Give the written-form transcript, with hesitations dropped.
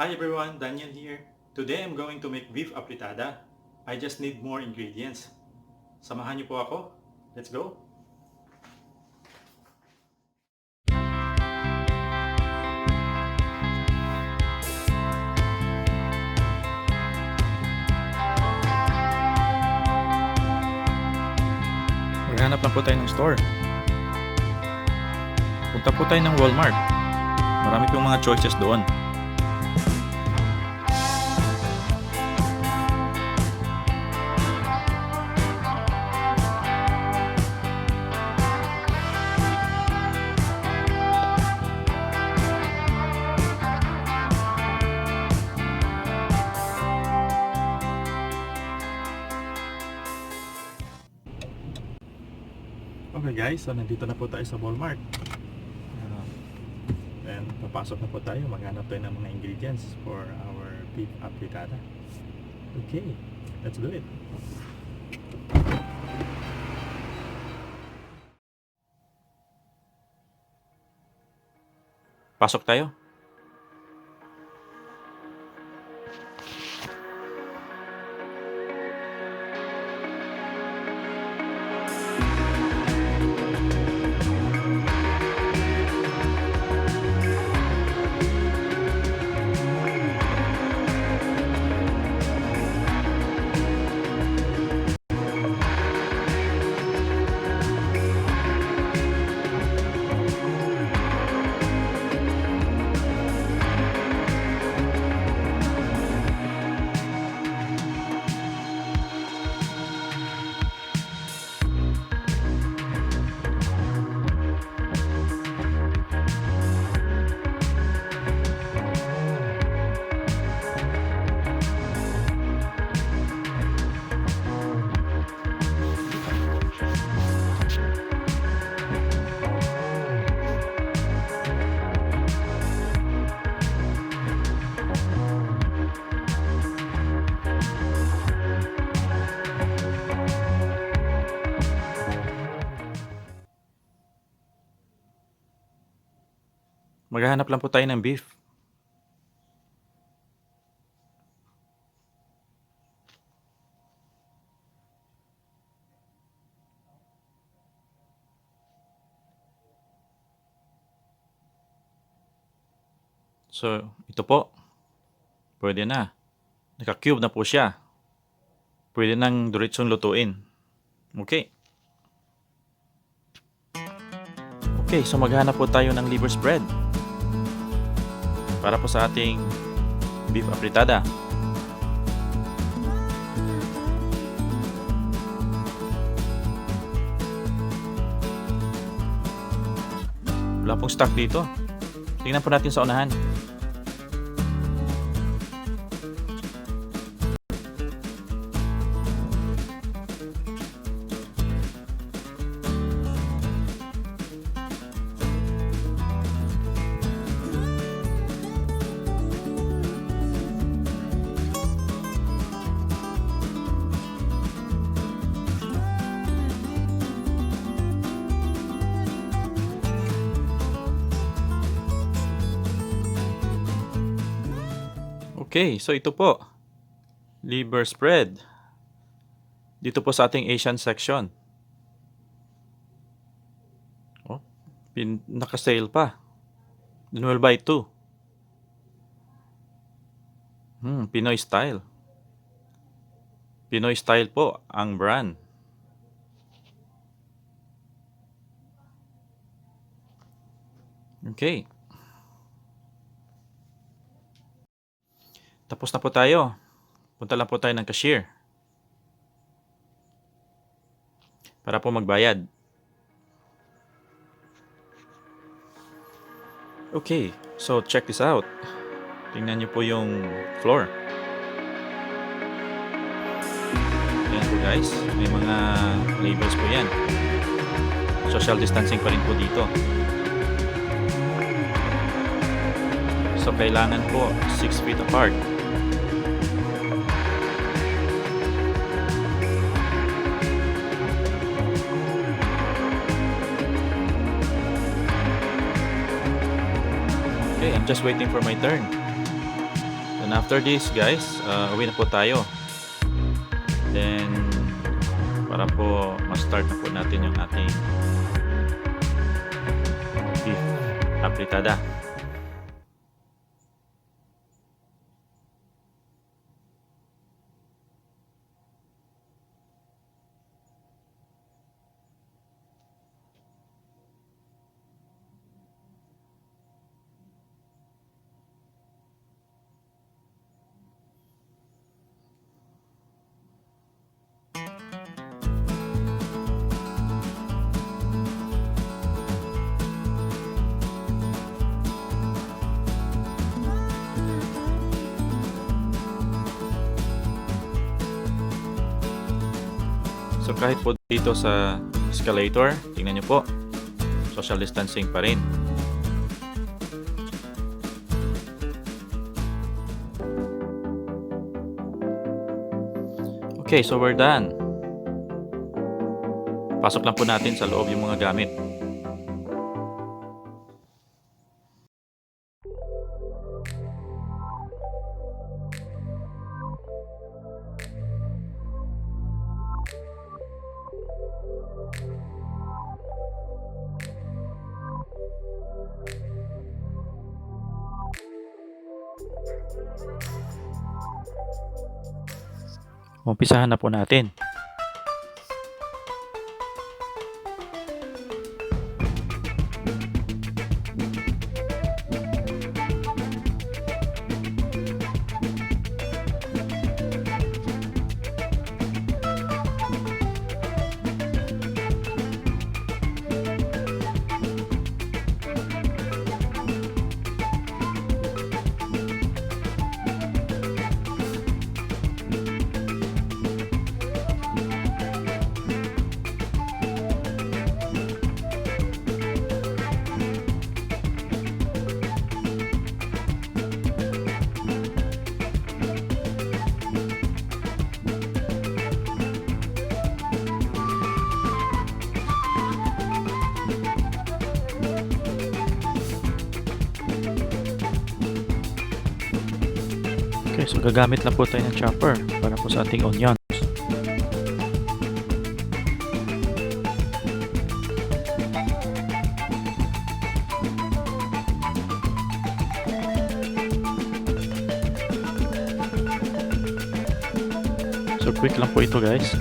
Hi everyone, Daniel here. Today I'm going to make beef afritada. I just need more ingredients. Samahan niyo po ako. Let's go! Maghanap lang po tayo ng store. Punta po tayo ng Walmart. Marami pong mga choices doon. Okay guys, so nandito na po tayo sa Walmart. And papasok na po tayo. Maghanap tayo ng mga ingredients for our beef afritada. Okay, let's do it. Pasok tayo. Maghahanap lang po tayo ng beef. So, ito po. Pwede na. Naka-cube na po siya. Pwede nang diretsong lutuin. Okay. Okay, so maghanap po tayo ng liver spread. Para po sa ating beef afritada. Wala pong stock dito. Tingnan po natin sa unahan. Okay, so ito po. Liver spread. Dito po sa ating Asian section. Oh, naka-sale pa. Then we'll buy 2. Pinoy style. Pinoy style po ang brand. Okay. Tapos na po tayo. Punta lang po tayo ng cashier. Para po magbayad. Okay, so check this out. Tingnan niyo po yung floor. Ayan po guys, may mga labels po yan. Social distancing pa rin po dito. So kailangan po 6 feet apart. Okay, I'm just waiting for my turn. And after this guys, uwi na po tayo. Then, para po ma-start na po natin yung ating beef afritada. So kahit po dito sa escalator, tingnan nyo po, social distancing pa rin. Okay, so we're done. Pasok lang po natin sa loob yung mga gamit. Umpisahan na po natin. Okay, so gagamit lang po tayo ng chopper para po sa ating onions. So quick lang po ito guys.